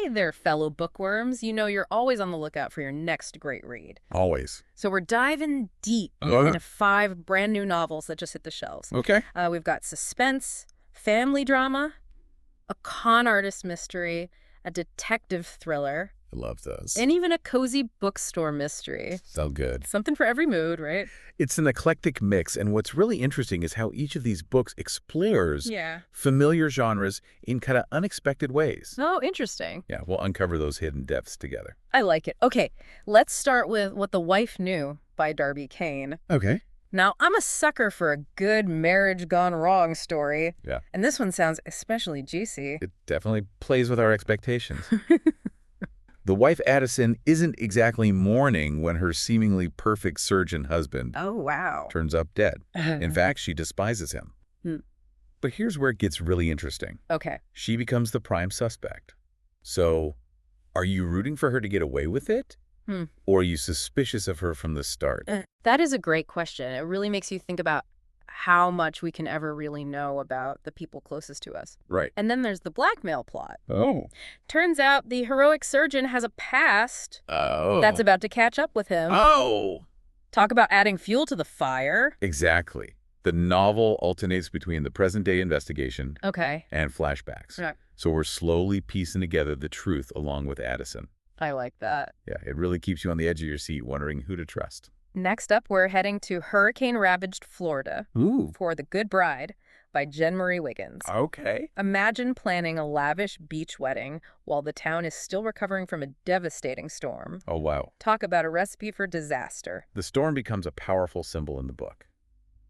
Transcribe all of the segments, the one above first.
Hey there, fellow bookworms. You know you're always on the lookout for your next great read. Always. So we're diving deep into 5 brand new novels that just hit the shelves. Okay. We've got suspense, family drama, a con artist mystery, a detective thriller, I love those. and even a cozy bookstore mystery. So good. Something for every mood, right? It's an eclectic mix, and what's really interesting is how each of these books explores Yeah. familiar genres in kind of unexpected ways. Oh, interesting. Yeah, we'll uncover those hidden depths together. I like it. Okay, let's start with What the Wife Knew by Darby Kane. Okay. Now, I'm a sucker for a good marriage gone wrong story. Yeah. And this one sounds especially juicy. It definitely plays with our expectations. The wife Addison isn't exactly mourning when her seemingly perfect surgeon husband Oh, wow. turns up dead. In fact, she despises him. Hmm. But here's where it gets really interesting. Okay. She becomes the prime suspect. So, are you rooting for her to get away with it? Hmm. Or are you suspicious of her from the start? That is a great question. It really makes you think about how much we can ever really know about the people closest to us. Right. And then there's the blackmail plot. Oh. Turns out the heroic surgeon has a past that's about to catch up with him. Oh! Talk about adding fuel to the fire. Exactly. The novel alternates between the present-day investigation Okay. and flashbacks. Right. So we're slowly piecing together the truth along with Addison. I like that. Yeah, it really keeps you on the edge of your seat wondering who to trust. Next up, we're heading to hurricane-ravaged Florida Ooh. for The Good Bride by Marie Wiggins. Okay. Imagine planning a lavish beach wedding while the town is still recovering from a devastating storm. Oh, wow. Talk about a recipe for disaster. The storm becomes a powerful symbol in the book.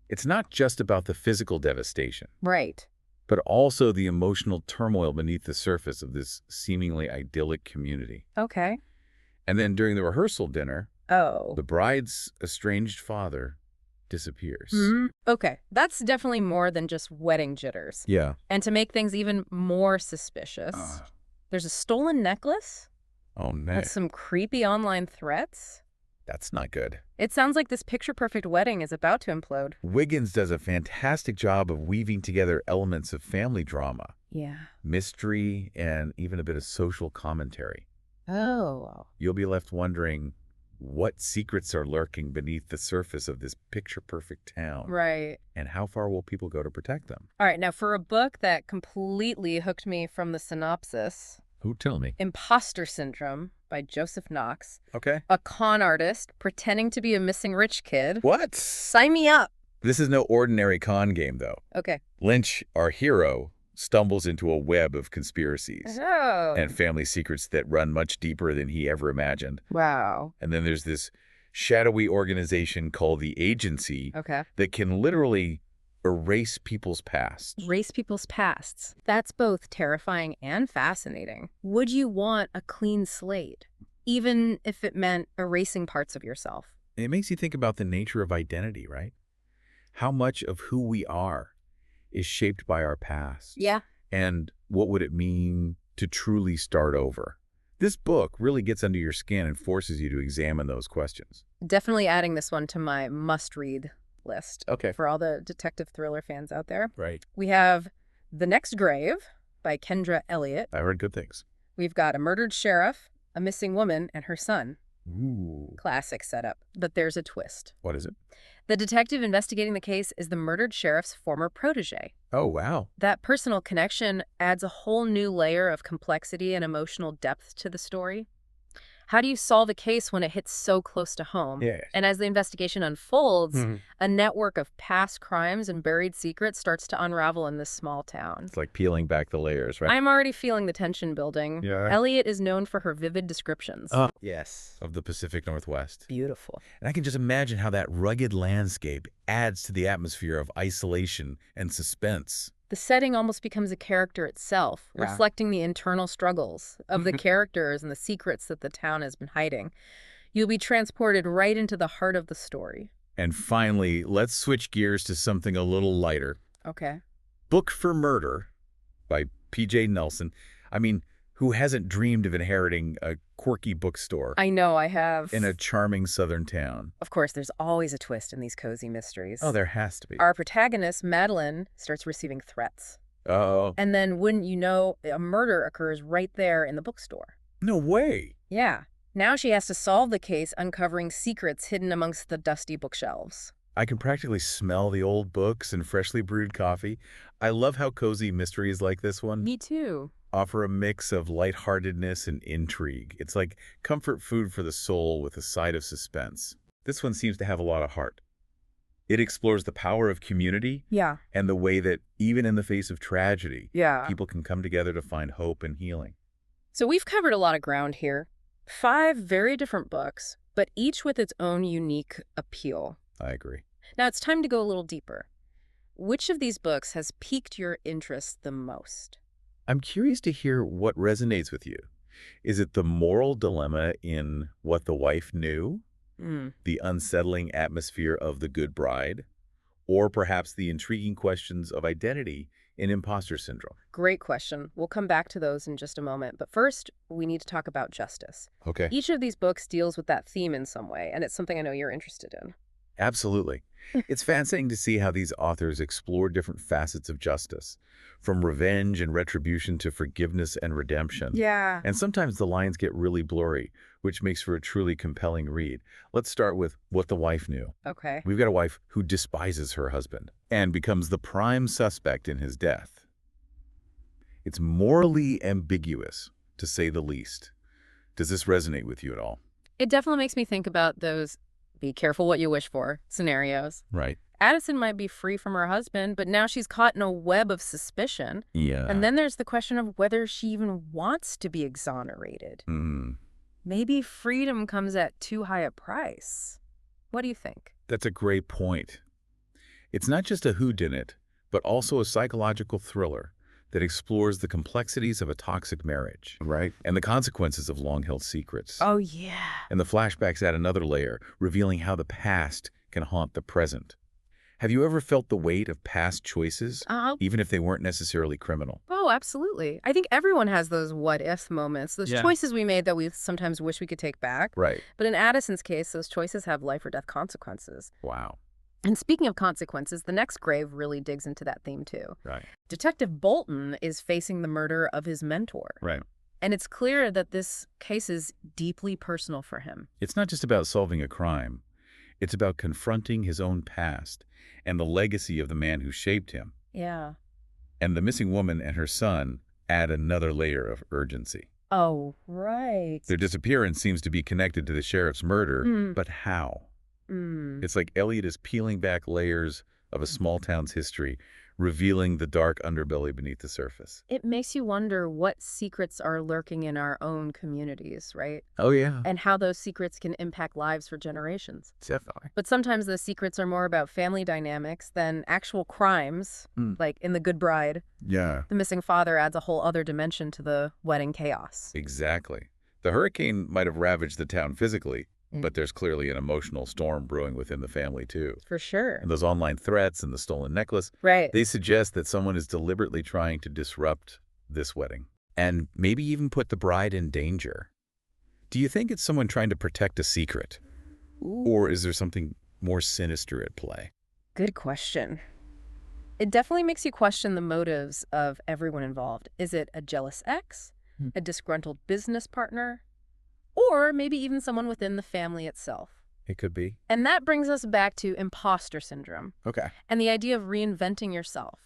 It's not just about the physical devastation, Right. but also the emotional turmoil beneath the surface of this seemingly idyllic community. Okay. And then during the rehearsal dinner, Oh. the bride's estranged father disappears. Okay. That's definitely more than just wedding jitters. Yeah. And to make things even more suspicious, there's a stolen necklace Oh, no. with some creepy online threats. That's not good. It sounds like this picture-perfect wedding is about to implode. Wiggins does a fantastic job of weaving together elements of family drama, Yeah. mystery, and even a bit of social commentary. Oh. You'll be left wondering what secrets are lurking beneath the surface of this picture-perfect town, Right. and how far will people go to protect them? All right, now for a book that completely hooked me from the synopsis, Who tell me? Imposter Syndrome by Joseph Knox, Okay. a con artist pretending to be a missing rich kid. What? Sign me up. This is no ordinary con game, though. Okay. Lynch, our hero, stumbles into a web of conspiracies Oh. and family secrets that run much deeper than he ever imagined. Wow. And then there's this shadowy organization called the Agency Okay. that can literally erase people's past. Erase people's pasts. That's both terrifying and fascinating. Would you want a clean slate, even if it meant erasing parts of yourself? It makes you think about the nature of identity, right? How much of who we are is shaped by our past? Yeah. And what would it mean to truly start over? This book really gets under your skin and forces you to examine those questions. Definitely adding this one to my must-read list. Okay. For all the detective thriller fans out there. Right. We have The Next Grave by Kendra Elliot. I heard good things. We've got a murdered sheriff, a missing woman, and her son. Ooh. Classic setup. But there's a twist. What is it? The detective investigating the case is the murdered sheriff's former protege. Oh, wow. That personal connection adds a whole new layer of complexity and emotional depth to the story. How do you solve a case when it hits so close to home? Yeah. And as the investigation unfolds, a network of past crimes and buried secrets starts to unravel in this small town. It's like peeling back the layers, right? I'm already feeling the tension building. Yeah. Elliot is known for her vivid descriptions. Yes. Of the Pacific Northwest. Beautiful. And I can just imagine how that rugged landscape adds to the atmosphere of isolation and suspense. The setting almost becomes a character itself, Yeah. reflecting the internal struggles of the characters and the secrets that the town has been hiding. You'll be transported right into the heart of the story. And finally, let's switch gears to something a little lighter. Okay. Book for Murder by P.J. Nelson. I mean, who hasn't dreamed of inheriting a quirky bookstore I know I have. in a charming southern town? Of course, there's always a twist in these cozy mysteries. Oh, there has to be. Our protagonist, Madeline, starts receiving threats. Oh, And then, wouldn't you know, a murder occurs right there in the bookstore. no way. Yeah. Now she has to solve the case, uncovering secrets hidden amongst the dusty bookshelves. I can practically smell the old books and freshly brewed coffee. I love how cozy mysteries like this one Me too. offer a mix of lightheartedness and intrigue. It's like comfort food for the soul with a side of suspense. This one seems to have a lot of heart. It explores the power of community Yeah. and the way that, even in the face of tragedy, Yeah. people can come together to find hope and healing. So we've covered a lot of ground here. 5 very different books, but each with its own unique appeal. I agree. Now it's time to go a little deeper. Which of these books has piqued your interest the most? I'm curious to hear what resonates with you. Is it the moral dilemma in What the Wife Knew, the unsettling atmosphere of The Good Bride, or perhaps the intriguing questions of identity in Imposter Syndrome? Great question. We'll come back to those in just a moment. But first, we need to talk about justice. Okay. Each of these books deals with that theme in some way, and it's something I know you're interested in. Absolutely. It's fascinating to see how these authors explore different facets of justice, from revenge and retribution to forgiveness and redemption. Yeah. And sometimes the lines get really blurry, which makes for a truly compelling read. Let's start with What the Wife Knew. Okay. We've got a wife who despises her husband and becomes the prime suspect in his death. It's morally ambiguous, to say the least. Does this resonate with you at all? It definitely makes me think about those be careful what you wish for scenarios. Right. Addison might be free from her husband, but now she's caught in a web of suspicion. Yeah. And then there's the question of whether she even wants to be exonerated. Maybe freedom comes at too high a price. What do you think? That's a great point. It's not just a whodunit, but also a psychological thriller that explores the complexities of a toxic marriage. Right. And the consequences of long-held secrets. Oh, yeah. And the flashbacks add another layer, revealing how the past can haunt the present. Have you ever felt the weight of past choices, even if they weren't necessarily criminal? Oh, absolutely. I think everyone has those what-if moments, those choices we made that we sometimes wish we could take back. Right. But in Addison's case, those choices have life or death consequences. Wow. And speaking of consequences, the next grave really digs into that theme too. Right. Detective Bolton is facing the murder of his mentor. Right. And it's clear that this case is deeply personal for him. It's not just about solving a crime. It's about confronting his own past and the legacy of the man who shaped him. Yeah. And the missing woman and her son add another layer of urgency. Oh, right. Their disappearance seems to be connected to the sheriff's murder, but how? It's like Elliot is peeling back layers of a small town's history, revealing the dark underbelly beneath the surface. It makes you wonder what secrets are lurking in our own communities, right? Oh, yeah. And how those secrets can impact lives for generations. Definitely. But sometimes the secrets are more about family dynamics than actual crimes, like in The Good Bride. Yeah. The missing father adds a whole other dimension to the wedding chaos. Exactly. The hurricane might have ravaged the town physically, but there's clearly an emotional storm brewing within the family, too. For sure. And those online threats and the stolen necklace, Right. they suggest that someone is deliberately trying to disrupt this wedding and maybe even put the bride in danger. Do you think it's someone trying to protect a secret? Or is there something more sinister at play? Good question. It definitely makes you question the motives of everyone involved. Is it a jealous ex, a disgruntled business partner, or maybe even someone within the family itself? It could be. And that brings us back to imposter syndrome Okay. and the idea of reinventing yourself.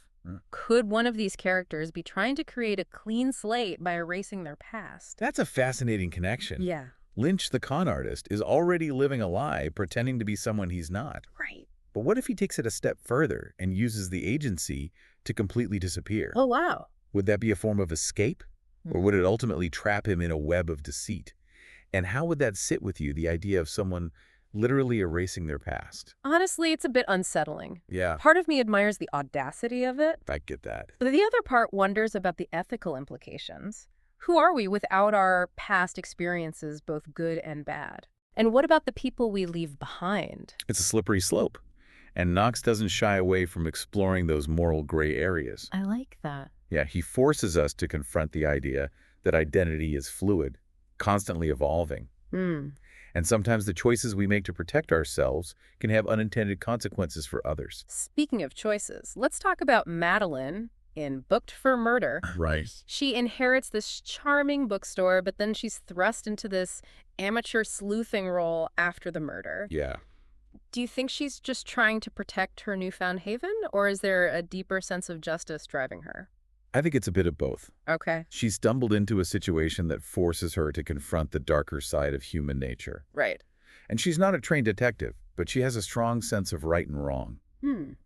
Could one of these characters be trying to create a clean slate by erasing their past? That's a fascinating connection. Yeah. Lynch, the con artist, is already living a lie, pretending to be someone he's not. Right. But what if he takes it a step further and uses the agency to completely disappear? Oh, wow. Would that be a form of escape? Or would it ultimately trap him in a web of deceit? And how would that sit with you, the idea of someone literally erasing their past? Honestly, it's a bit unsettling. Yeah, Part of me admires the audacity of it, I get that. but the other part wonders about the ethical implications. Who are we without our past experiences, both good and bad? And what about the people we leave behind? It's a slippery slope. And Knox doesn't shy away from exploring those moral gray areas. I like that. Yeah, he forces us to confront the idea that identity is fluid, constantly evolving. And sometimes the choices we make to protect ourselves can have unintended consequences for others. Speaking of choices, let's talk about Madeline in Booked for Murder, Right. she inherits this charming bookstore, but then she's thrust into this amateur sleuthing role after the murder. Yeah. Do you think she's just trying to protect her newfound haven, or is there a deeper sense of justice driving her? I think it's a bit of both. Okay. She stumbled into a situation that forces her to confront the darker side of human nature. Right. And she's not a trained detective, but she has a strong sense of right and wrong.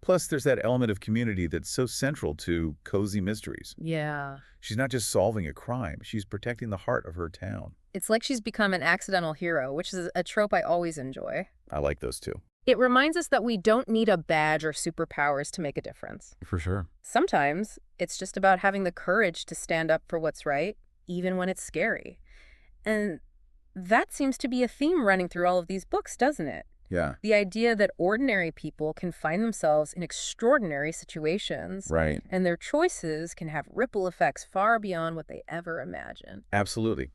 Plus, there's that element of community that's so central to cozy mysteries. Yeah. She's not just solving a crime, she's protecting the heart of her town. It's like she's become an accidental hero, which is a trope I always enjoy. I like those too. It reminds us that we don't need a badge or superpowers to make a difference. For sure. Sometimes it's just about having the courage to stand up for what's right, even when it's scary. And that seems to be a theme running through all of these books, doesn't it? Yeah. The idea that ordinary people can find themselves in extraordinary situations. Right. And their choices can have ripple effects far beyond what they ever imagined. Absolutely.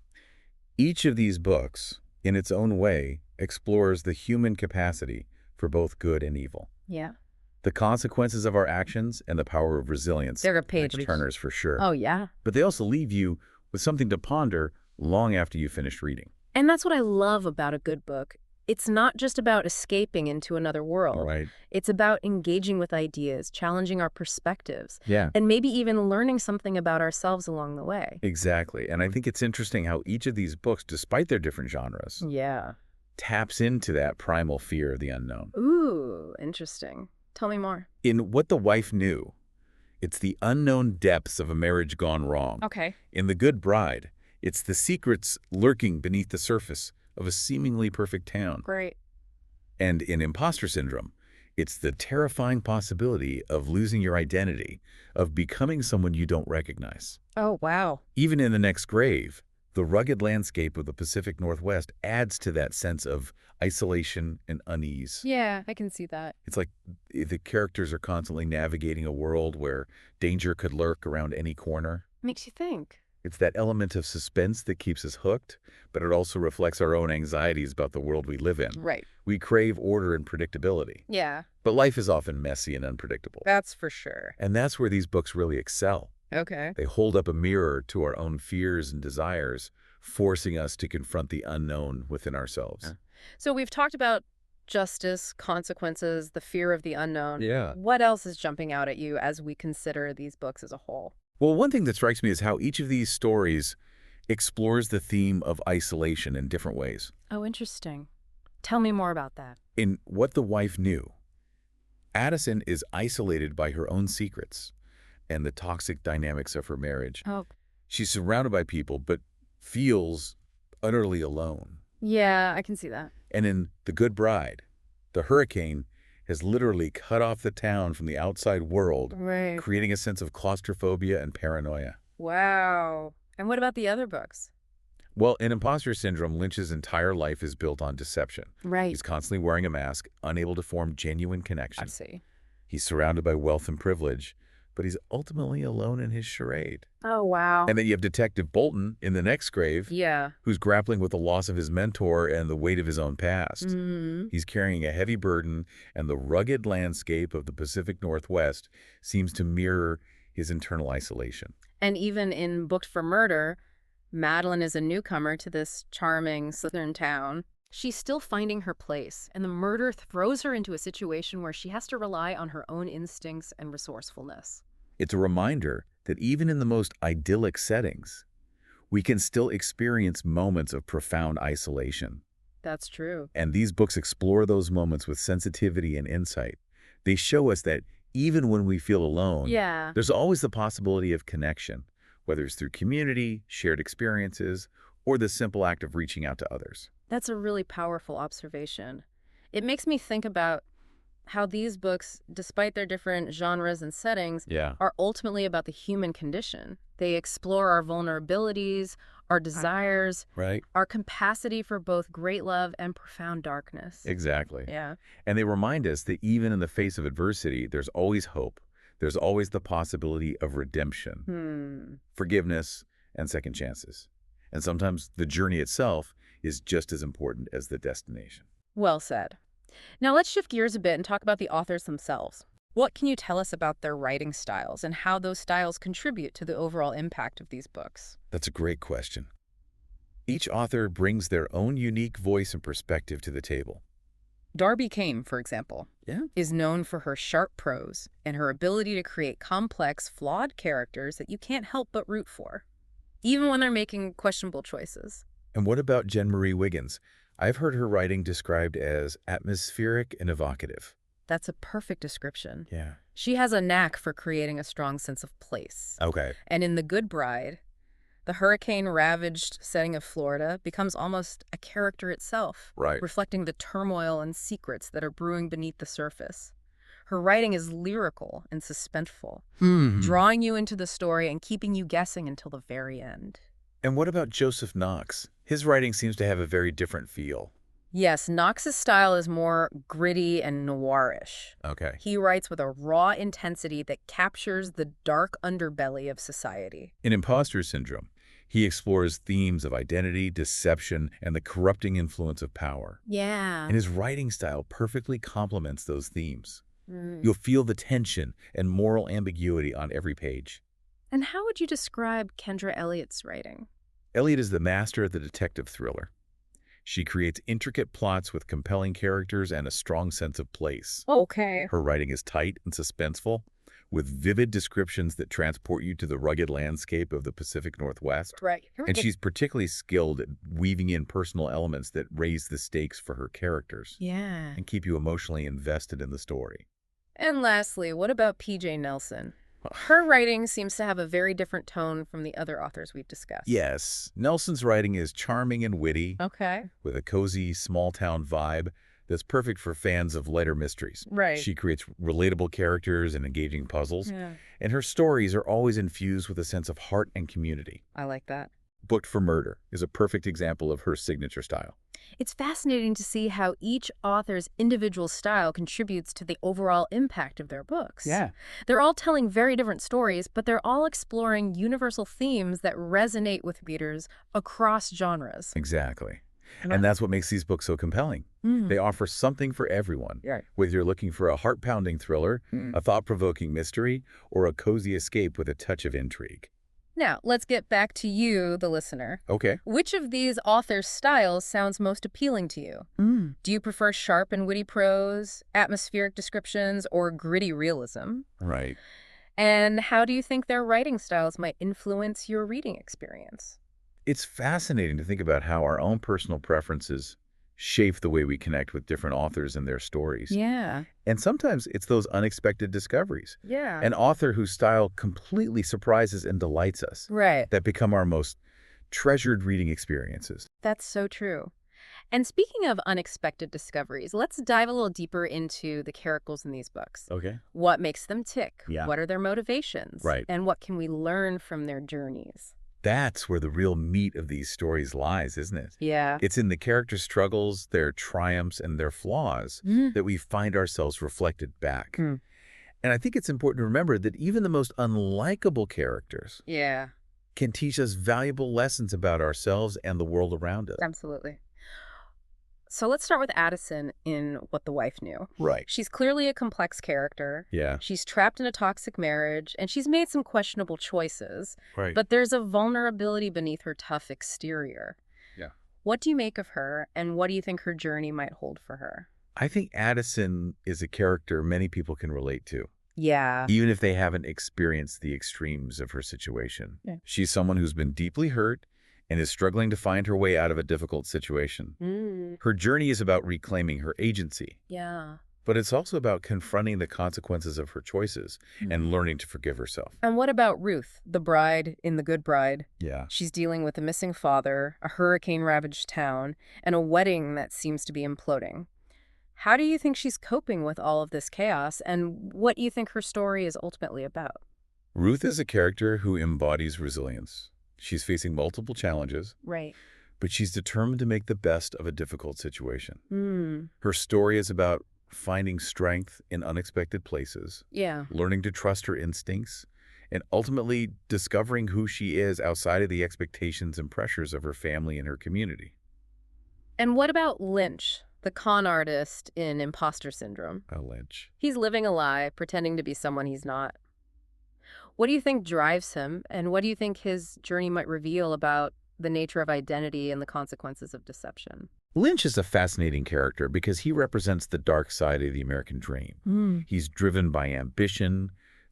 Each of these books, in its own way, explores the human capacity for both good and evil. Yeah. The consequences of our actions and the power of resilience. They're a page turners for sure. Oh, yeah. But they also leave you with something to ponder long after you finish reading. And that's what I love about a good book. It's not just about escaping into another world. Right. It's about engaging with ideas, challenging our perspectives, Yeah. and maybe even learning something about ourselves along the way. Exactly. And I think it's interesting how each of these books, despite their different genres, Yeah. taps into that primal fear of the unknown. Ooh, interesting. Tell me more. In What the Wife Knew, it's the unknown depths of a marriage gone wrong. Okay. In The Good Bride, it's the secrets lurking beneath the surface of a seemingly perfect town. Great. And in Imposter Syndrome, it's the terrifying possibility of losing your identity, of becoming someone you don't recognize. Oh, wow. Even in The Next Grave, the rugged landscape of the Pacific Northwest adds to that sense of isolation and unease. Yeah, I can see that. It's like the characters are constantly navigating a world where danger could lurk around any corner. Makes you think. It's that element of suspense that keeps us hooked, but it also reflects our own anxieties about the world we live in. Right. We crave order and predictability. Yeah, But life is often messy and unpredictable. that's for sure. And that's where these books really excel. Okay. They hold up a mirror to our own fears and desires, forcing us to confront the unknown within ourselves. So we've talked about justice, consequences, the fear of the unknown. Yeah. What else is jumping out at you as we consider these books as a whole? Well, one thing that strikes me is how each of these stories explores the theme of isolation in different ways. Oh, interesting. Tell me more about that. In What the Wife Knew, Addison is isolated by her own secrets and the toxic dynamics of her marriage. Oh, She's surrounded by people, but feels utterly alone. yeah, I can see that. And in The Good Bride, the hurricane has literally cut off the town from the outside world, Right. creating a sense of claustrophobia and paranoia. Wow. And what about the other books? Well, in Imposter Syndrome, Lynch's entire life is built on deception. Right. He's constantly wearing a mask, unable to form genuine I connection. see. He's surrounded by wealth and privilege, but he's ultimately alone in his charade. Oh, wow. And then you have Detective Bolton in The Next Grave, Yeah. who's grappling with the loss of his mentor and the weight of his own past. Mm-hmm. He's carrying a heavy burden, and the rugged landscape of the Pacific Northwest seems to mirror his internal isolation. And even in Booked for Murder, Madeline is a newcomer to this charming southern town. She's still finding her place, and the murder throws her into a situation where she has to rely on her own instincts and resourcefulness. It's a reminder that even in the most idyllic settings, we can still experience moments of profound isolation. That's true. And these books explore those moments with sensitivity and insight. They show us that even when we feel alone, Yeah. there's always the possibility of connection, whether it's through community, shared experiences, or the simple act of reaching out to others. That's a really powerful observation. It makes me think about how these books, despite their different genres and settings, Yeah. are ultimately about the human condition. They explore our vulnerabilities, our desires, Right? our capacity for both great love and profound darkness. Exactly. Yeah. And they remind us that even in the face of adversity, there's always hope. There's always the possibility of redemption, forgiveness, and second chances. And sometimes the journey itself is just as important as the destination. Well said. Now let's shift gears a bit and talk about the authors themselves. What can you tell us about their writing styles and how those styles contribute to the overall impact of these books? That's a great question. Each author brings their own unique voice and perspective to the table. Darby Kane, for example, Yeah. is known for her sharp prose and her ability to create complex, flawed characters that you can't help but root for, even when they're making questionable choices. And what about Marie Wiggins? I've heard her writing described as atmospheric and evocative. That's a perfect description. Yeah. She has a knack for creating a strong sense of place. Okay. And in The Good Bride, the hurricane-ravaged setting of Florida becomes almost a character itself, Right. reflecting the turmoil and secrets that are brewing beneath the surface. Her writing is lyrical and suspenseful, drawing you into the story and keeping you guessing until the very end. And what about Joseph Knox? His writing seems to have a very different feel. Yes, Knox's style is more gritty and noirish. Okay. He writes with a raw intensity that captures the dark underbelly of society. In Imposter syndrome, he explores themes of identity, deception, and the corrupting influence of power. Yeah. And his writing style perfectly complements those themes. You'll feel the tension and moral ambiguity on every page. And how would you describe Kendra Elliott's writing? Elliot is the master of the detective thriller. She creates intricate plots with compelling characters and a strong sense of place. Okay. Her writing is tight and suspenseful, with vivid descriptions that transport you to the rugged landscape of the Pacific Northwest. Right. And she's particularly skilled at weaving in personal elements that raise the stakes for her characters Yeah. and keep you emotionally invested in the story. And lastly, what about P.J. Nelson? Her writing seems to have a very different tone from the other authors we've discussed. Yes, Nelson's writing is charming and witty, Okay. with a cozy, small-town vibe that's perfect for fans of lighter mysteries. Right. She creates relatable characters and engaging puzzles, Yeah. and her stories are always infused with a sense of heart and community. I like that. Booked for Murder is a perfect example of her signature style. It's fascinating to see how each author's individual style contributes to the overall impact of their books. They're all telling very different stories, but they're all exploring universal themes that resonate with readers across genres. Exactly. And that's what makes these books so compelling. They offer something for everyone. Right. Whether you're looking for a heart-pounding thriller, a thought-provoking mystery, or a cozy escape with a touch of intrigue. Now, let's get back to you, the listener. Okay. Which of these authors' styles sounds most appealing to you? Do you prefer sharp and witty prose, atmospheric descriptions, or gritty realism? Right. And how do you think their writing styles might influence your reading experience? It's fascinating to think about how our own personal preferences shape the way we connect with different authors and their stories. Yeah. And sometimes it's those unexpected discoveries. Yeah. An author whose style completely surprises and delights us Right. that become our most treasured reading experiences. That's so true. And speaking of unexpected discoveries, let's dive a little deeper into the characters in these books. Okay. What makes them tick? Yeah. What are their motivations? Right. And what can we learn from their journeys? That's where the real meat of these stories lies, isn't it? Yeah. It's in the character struggles, their triumphs, and their flaws that we find ourselves reflected back. And I think it's important to remember that even the most unlikable characters Yeah. can teach us valuable lessons about ourselves and the world around us. Absolutely. So let's start with Addison in What the Wife Knew. Right. She's clearly a complex character. Yeah. She's trapped in a toxic marriage, and she's made some questionable choices. Right. But there's a vulnerability beneath her tough exterior. Yeah. What do you make of her, and what do you think her journey might hold for her? I think Addison is a character many people can relate to, Yeah. even if they haven't experienced the extremes of her situation. Yeah. She's someone who's been deeply hurt and is struggling to find her way out of a difficult situation. Her journey is about reclaiming her agency, Yeah. but it's also about confronting the consequences of her choices and learning to forgive herself. And what about Ruth, the bride in The Good Bride? Yeah. She's dealing with a missing father, a hurricane-ravaged town, and a wedding that seems to be imploding. How do you think she's coping with all of this chaos, and what do you think her story is ultimately about? Ruth is a character who embodies resilience. She's facing multiple challenges, Right. but she's determined to make the best of a difficult situation. Her story is about finding strength in unexpected places, Yeah. learning to trust her instincts, and ultimately discovering who she is outside of the expectations and pressures of her family and her community. And what about Lynch, the con artist in Imposter syndrome. Lynch. He's living a lie, pretending to be someone he's not. What do you think drives him, and what do you think his journey might reveal about the nature of identity and the consequences of deception? Lynch is a fascinating character because he represents the dark side of the American dream. He's driven by ambition,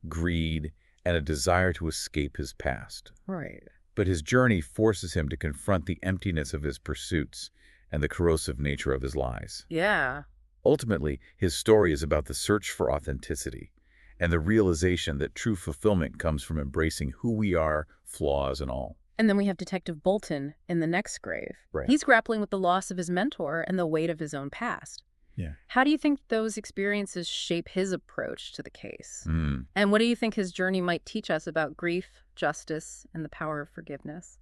greed, and a desire to escape his past. Right. But his journey forces him to confront the emptiness of his pursuits and the corrosive nature of his lies. Yeah. Ultimately, his story is about the search for authenticity and the realization that true fulfillment comes from embracing who we are, flaws and all. And then we have Detective Bolton in The Next Grave. Right. He's grappling with the loss of his mentor and the weight of his own past. Yeah. How do you think those experiences shape his approach to the case? And what do you think his journey might teach us about grief, justice, and the power of forgiveness?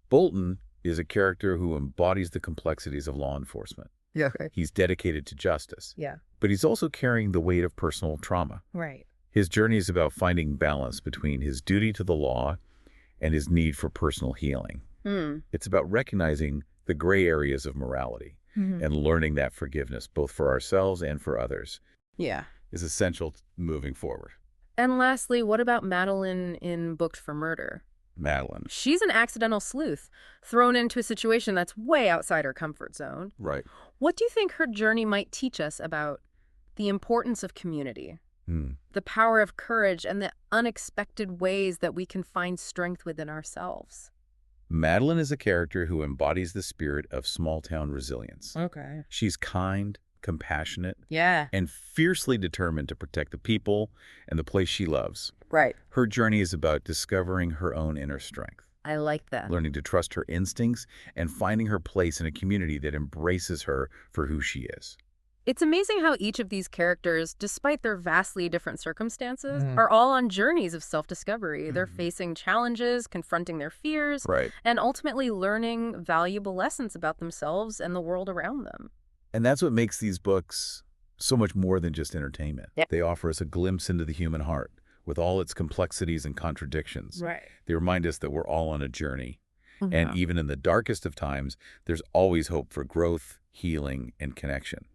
Bolton is a character who embodies the complexities of law enforcement. Yeah. Right. He's dedicated to justice. Yeah. But he's also carrying the weight of personal trauma. Right. His journey is about finding balance between his duty to the law and his need for personal healing. It's about recognizing the gray areas of morality and learning that forgiveness, both for ourselves and for others, is essential moving forward. And lastly, what about Madeline in Booked for Murder? Madeline. She's an accidental sleuth, thrown into a situation that's way outside her comfort zone. Right. What do you think her journey might teach us about the importance of community? The power of courage and the unexpected ways that we can find strength within ourselves. Madeline is a character who embodies the spirit of small-town resilience. Okay. She's kind, compassionate, Yeah. and fiercely determined to protect the people and the place she loves. Right. Her journey is about discovering her own inner strength, I like that. learning to trust her instincts, and finding her place in a community that embraces her for who she is. It's amazing how each of these characters, despite their vastly different circumstances, are all on journeys of self-discovery. They're facing challenges, confronting their fears, Right. and ultimately learning valuable lessons about themselves and the world around them. And that's what makes these books so much more than just entertainment. Yep. They offer us a glimpse into the human heart with all its complexities and contradictions. Right. They remind us that we're all on a journey. And even in the darkest of times, there's always hope for growth, healing, and connection.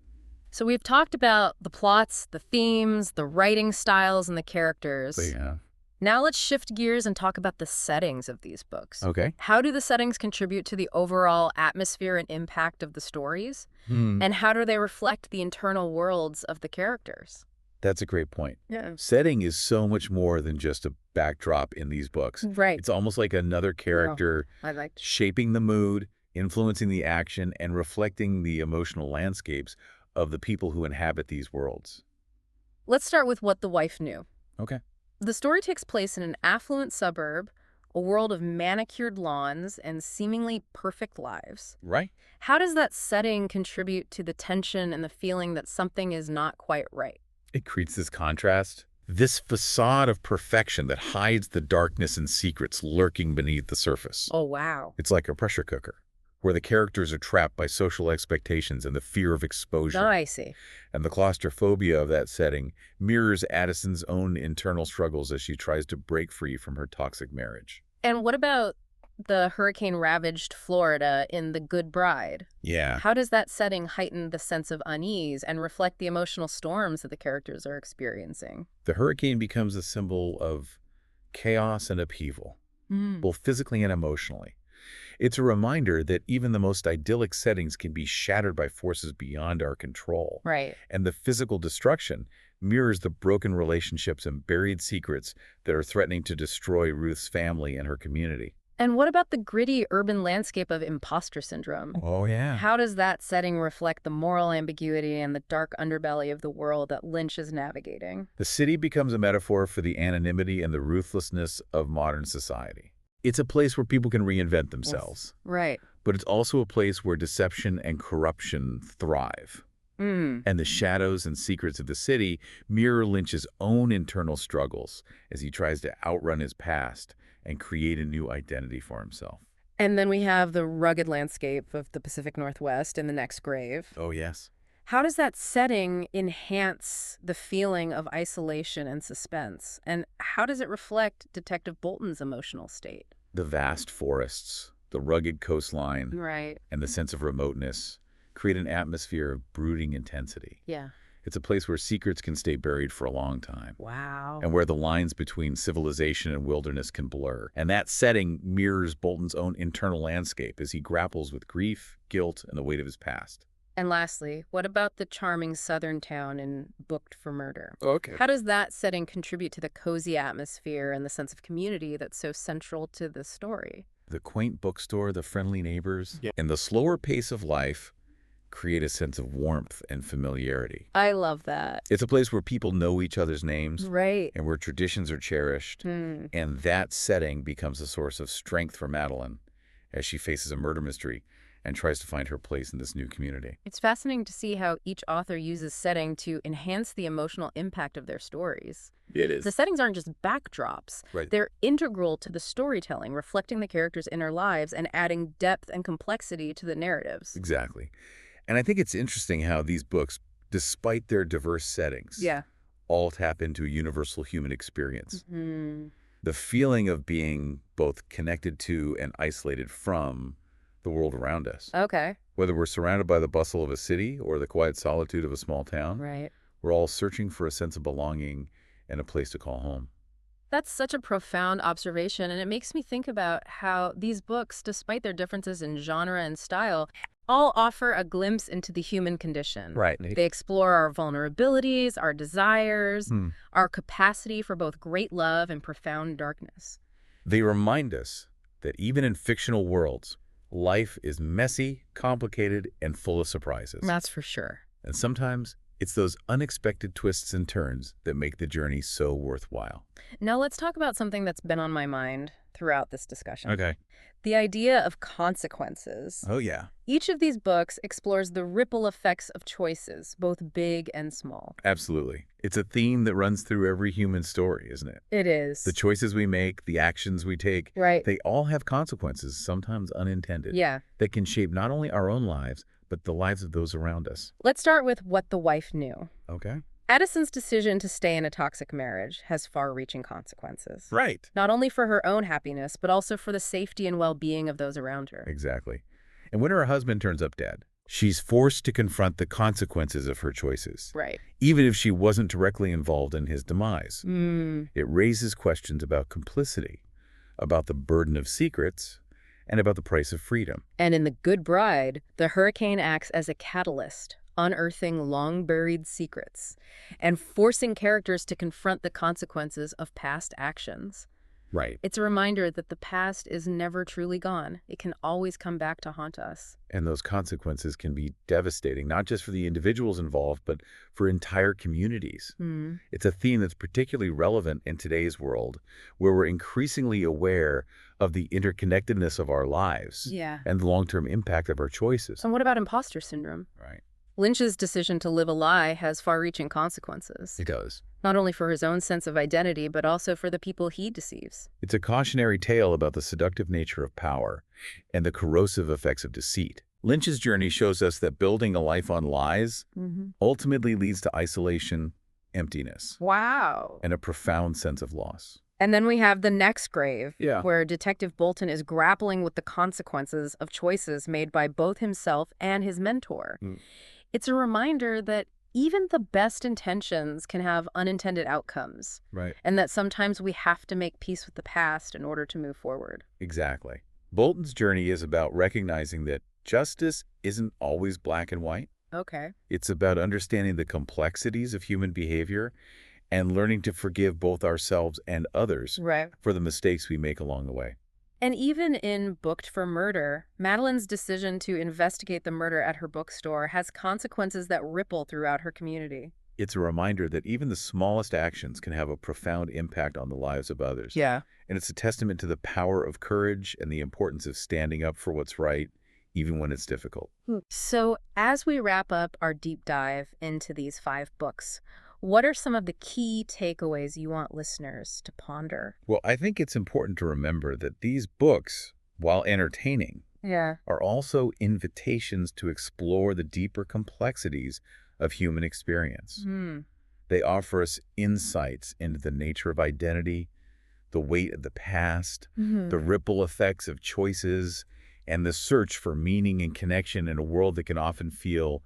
So we've talked about the plots, the themes, the writing styles, and the characters. Yeah. Now let's shift gears and talk about the settings of these books. Okay. How do the settings contribute to the overall atmosphere and impact of the stories? And how do they reflect the internal worlds of the characters? That's a great point. Yeah. Setting is so much more than just a backdrop in these books. Right. It's almost like another character I liked. shaping the mood, influencing the action, and reflecting the emotional landscapes of the people who inhabit these worlds. Let's start with what the wife knew. Okay. The story takes place in an affluent suburb, a world of manicured lawns and seemingly perfect lives. Right. How does that setting contribute to the tension and the feeling that something is not quite right? It creates this contrast, this facade of perfection that hides the darkness and secrets lurking beneath the surface. Oh, wow. It's like a pressure cooker, where the characters are trapped by social expectations and the fear of exposure. I see. And the claustrophobia of that setting mirrors Addison's own internal struggles as she tries to break free from her toxic marriage. And what about the hurricane-ravaged Florida in The Good Bride? Yeah. How does that setting heighten the sense of unease and reflect the emotional storms that the characters are experiencing? The hurricane becomes a symbol of chaos and upheaval, both physically and emotionally. It's a reminder that even the most idyllic settings can be shattered by forces beyond our control. Right. And the physical destruction mirrors the broken relationships and buried secrets that are threatening to destroy Ruth's family and her community. And what about the gritty urban landscape of Imposter syndrome? Oh, yeah. How does that setting reflect the moral ambiguity and the dark underbelly of the world that Lynch is navigating? The city becomes a metaphor for the anonymity and the ruthlessness of modern society. It's a place where people can reinvent themselves. Right. But it's also a place where deception and corruption thrive. And the shadows and secrets of the city mirror Lynch's own internal struggles as he tries to outrun his past and create a new identity for himself. And then we have the rugged landscape of the Pacific Northwest in The Next Grave. Oh, yes. How does that setting enhance the feeling of isolation and suspense? And how does it reflect Detective Bolton's emotional state? The vast forests, the rugged coastline, Right. and the sense of remoteness create an atmosphere of brooding intensity. Yeah. It's a place where secrets can stay buried for a long time. Wow. And where the lines between civilization and wilderness can blur. And that setting mirrors Bolton's own internal landscape as he grapples with grief, guilt, and the weight of his past. And lastly, what about the charming southern town in Booked for Murder? Okay. How does that setting contribute to the cozy atmosphere and the sense of community that's so central to the story? The quaint bookstore, the friendly neighbors, and the slower pace of life create a sense of warmth and familiarity. I love that. It's a place where people know each other's names. Right. And where traditions are cherished. And that setting becomes a source of strength for Madeline as she faces a murder mystery and tries to find her place in this new community. It's fascinating to see how each author uses setting to enhance the emotional impact of their stories. It is. The settings aren't just backdrops. Right. They're integral to the storytelling, reflecting the characters' inner lives and adding depth and complexity to the narratives. Exactly. And I think it's interesting how these books, despite their diverse settings, all tap into a universal human experience. The feeling of being both connected to and isolated from the world around us. Okay. Whether we're surrounded by the bustle of a city or the quiet solitude of a small town, Right. we're all searching for a sense of belonging and a place to call home. That's such a profound observation, and it makes me think about how these books, despite their differences in genre and style, all offer a glimpse into the human condition. Right. They explore our vulnerabilities, our desires, our capacity for both great love and profound darkness. They remind us that even in fictional worlds, life is messy, complicated, and full of surprises. That's for sure. And sometimes it's those unexpected twists and turns that make the journey so worthwhile. Now let's talk about something that's been on my mind throughout this discussion. Okay. The idea of consequences. Oh, yeah. Each of these books explores the ripple effects of choices, both big and small. Absolutely. It's a theme that runs through every human story, isn't it? It is. The choices we make, the actions we take, Right. they all have consequences, sometimes unintended, Yeah. that can shape not only our own lives, but the lives of those around us. Let's start with what the wife knew. Okay. Addison's decision to stay in a toxic marriage has far-reaching consequences. Right. Not only for her own happiness, but also for the safety and well-being of those around her. Exactly. And when her husband turns up dead, she's forced to confront the consequences of her choices. Right. Even if she wasn't directly involved in his demise. It raises questions about complicity, about the burden of secrets, and about the price of freedom. And in The Good Bride, the hurricane acts as a catalyst, unearthing long-buried secrets and forcing characters to confront the consequences of past actions. Right. It's a reminder that the past is never truly gone. It can always come back to haunt us. And those consequences can be devastating, not just for the individuals involved, but for entire communities. It's a theme that's particularly relevant in today's world, where we're increasingly aware of the interconnectedness of our lives and the long-term impact of our choices. And what about imposter syndrome? Right. Lynch's decision to live a lie has far-reaching consequences, It does. not only for his own sense of identity, but also for the people he deceives. It's a cautionary tale about the seductive nature of power and the corrosive effects of deceit. Lynch's journey shows us that building a life on lies ultimately leads to isolation, emptiness, Wow. and a profound sense of loss. And then we have The Next Grave, Yeah. where Detective Bolton is grappling with the consequences of choices made by both himself and his mentor. It's a reminder that even the best intentions can have unintended outcomes, Right. and that sometimes we have to make peace with the past in order to move forward. Exactly. Bolton's journey is about recognizing that justice isn't always black and white. Okay. It's about understanding the complexities of human behavior and learning to forgive both ourselves and others Right. for the mistakes we make along the way. And even in Booked for Murder, Madeline's decision to investigate the murder at her bookstore has consequences that ripple throughout her community. It's a reminder that even the smallest actions can have a profound impact on the lives of others. Yeah. And it's a testament to the power of courage and the importance of standing up for what's right, even when it's difficult. So as we wrap up our deep dive into these 5 books, what are some of the key takeaways you want listeners to ponder? Well, I think it's important to remember that these books, while entertaining, are also invitations to explore the deeper complexities of human experience. They offer us insights into the nature of identity, the weight of the past, the ripple effects of choices, and the search for meaning and connection in a world that can often feel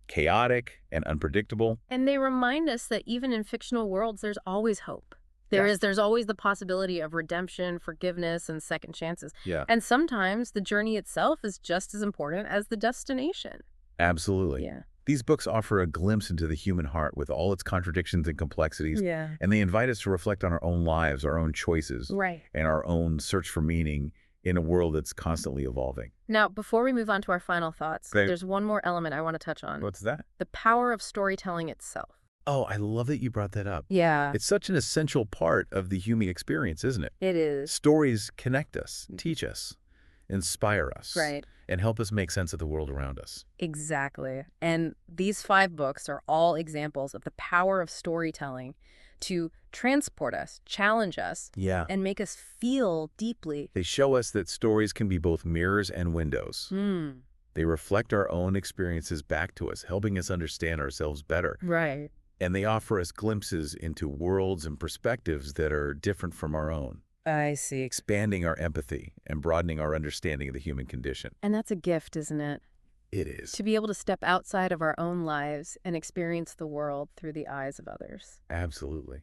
chaotic and unpredictable. And they remind us that even in fictional worlds, there's always hope. Yeah. There's always the possibility of redemption, forgiveness, and second chances. Yeah, And sometimes the journey itself is just as important as the destination. absolutely. Yeah. These books offer a glimpse into the human heart with all its contradictions and complexities, Yeah. and they invite us to reflect on our own lives, our own choices, Right. and our own search for meaning in a world that's constantly evolving. Now, before we move on to our final thoughts, Okay. there's one more element I want to touch on. What's that? The power of storytelling itself. Oh, I love that you brought that up. Yeah, It's such an essential part of the human experience, isn't it? it is. Stories connect us, teach us, inspire us, Right. and help us make sense of the world around us. Exactly. And these 5 books are all examples of the power of storytelling to transport us, challenge us, Yeah. and make us feel deeply. They show us that stories can be both mirrors and windows. They reflect our own experiences back to us, helping us understand ourselves better. Right. And they offer us glimpses into worlds and perspectives that are different from our own, I see. expanding our empathy and broadening our understanding of the human condition. And that's a gift, isn't it? It is. To be able to step outside of our own lives and experience the world through the eyes of others. Absolutely.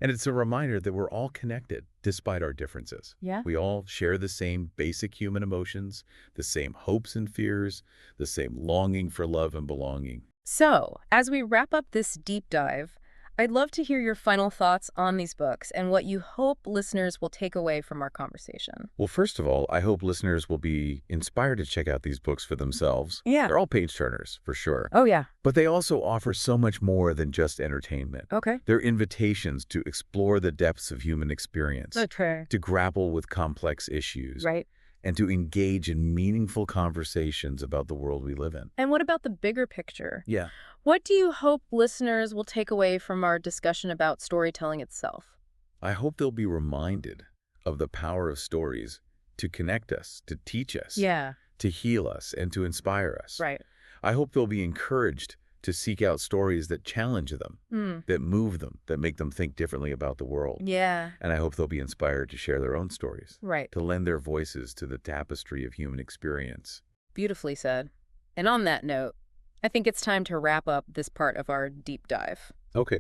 And it's a reminder that we're all connected despite our differences. Yeah. We all share the same basic human emotions, the same hopes and fears, the same longing for love and belonging. So, as we wrap up this deep dive, I'd love to hear your final thoughts on these books and what you hope listeners will take away from our conversation. Well, first of all, I hope listeners will be inspired to check out these books for themselves. Yeah. They're all page-turners, for sure. Oh, yeah. But they also offer so much more than just entertainment. Okay. They're invitations to explore the depths of human experience, Okay. to grapple with complex issues, Right. and to engage in meaningful conversations about the world we live in. And what about the bigger picture? Yeah. What do you hope listeners will take away from our discussion about storytelling itself? I hope they'll be reminded of the power of stories to connect us, to teach us, Yeah. to heal us, and to inspire us. Right. I hope they'll be encouraged to seek out stories that challenge them, that move them, that make them think differently about the world. Yeah. And I hope they'll be inspired to share their own stories, Right. to lend their voices to the tapestry of human experience. Beautifully said. And on that note, I think it's time to wrap up this part of our deep dive. Okay.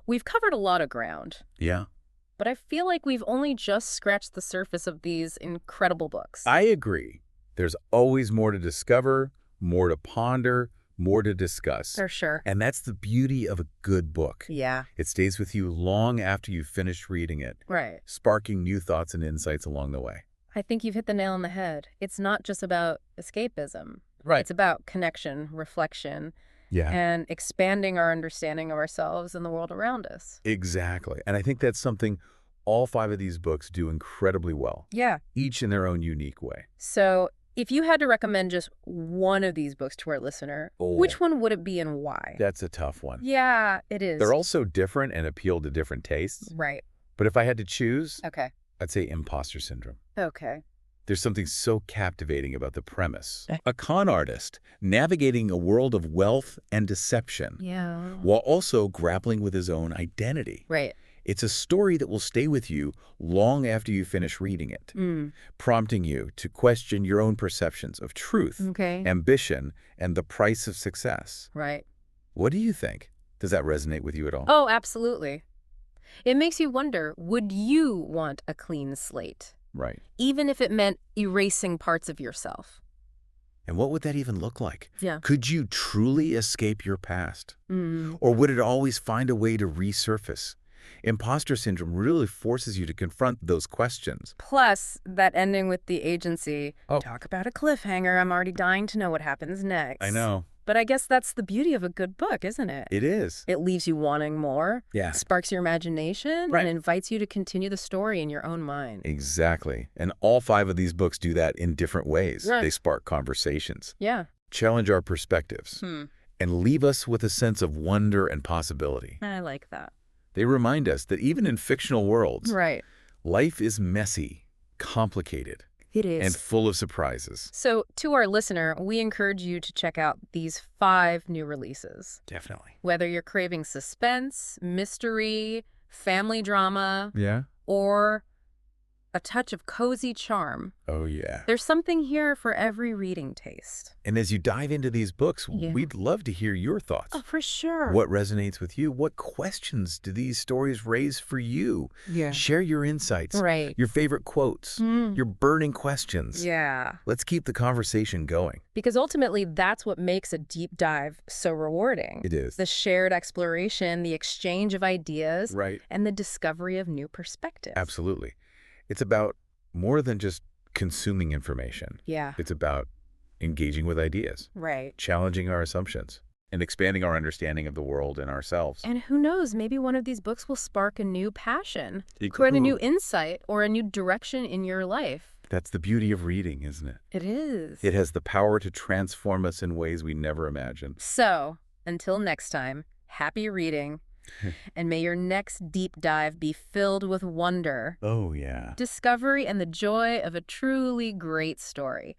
We've covered a lot of ground, Yeah. but I feel like we've only just scratched the surface of these incredible books. I agree. There's always more to discover, more to ponder, more to discuss. For sure. And that's the beauty of a good book. Yeah. It stays with you long after you've finished reading it, Right. sparking new thoughts and insights along the way. I think you've hit the nail on the head. It's not just about escapism. Right. It's about connection, reflection, Yeah. and expanding our understanding of ourselves and the world around us. Exactly. And I think that's something all 5 of these books do incredibly well, Yeah. each in their own unique way. So if you had to recommend just one of these books to our listener, which one would it be and why? That's a tough one. Yeah, it is. They're all so different and appeal to different tastes. Right. But if I had to choose, Okay. I'd say Imposter Syndrome. Okay. There's something so captivating about the premise. A con artist navigating a world of wealth and deception Yeah. while also grappling with his own identity. Right. It's a story that will stay with you long after you finish reading it, prompting you to question your own perceptions of truth, Okay. ambition, and the price of success. Right. What do you think? Does that resonate with you at all? Oh, absolutely. It makes you wonder, would you want a clean slate? Right. Even if it meant erasing parts of yourself. And what would that even look like? Yeah. Could you truly escape your past? Or would it always find a way to resurface? Imposter syndrome really forces you to confront those questions. Plus, that ending with the agency. Oh. Talk about a cliffhanger. I'm already dying to know what happens next. I know. But I guess that's the beauty of a good book, isn't it? It is. It leaves you wanting more, Yeah. sparks your imagination, Right. and invites you to continue the story in your own mind. Exactly. And all 5 of these books do that in different ways. Right. They spark conversations, Yeah. challenge our perspectives, and leave us with a sense of wonder and possibility. I like that. They remind us that even in fictional worlds, Right. life is messy, complicated, It is. and full of surprises. So, to our listener, we encourage you to check out these 5 new releases. Definitely. Whether you're craving suspense, mystery, family drama, Yeah. or a touch of cozy charm. Oh, yeah. There's something here for every reading taste. And as you dive into these books, Yeah. we'd love to hear your thoughts. Oh, for sure. What resonates with you? What questions do these stories raise for you? Yeah. Share your insights, Right. your favorite quotes, your burning questions. Yeah. Let's keep the conversation going. Because ultimately, that's what makes a deep dive so rewarding. It is. The shared exploration, the exchange of ideas, Right. and the discovery of new perspectives. Absolutely. It's about more than just consuming information. Yeah. It's about engaging with ideas, Right. challenging our assumptions, and expanding our understanding of the world and ourselves. And who knows, maybe one of these books will spark a new passion, It create a could. new insight, or a new direction in your life. That's the beauty of reading, isn't it? It is. It has the power to transform us in ways we never imagined. So, until next time, happy reading, and may your next deep dive be filled with wonder, Oh, yeah. discovery, and the joy of a truly great story.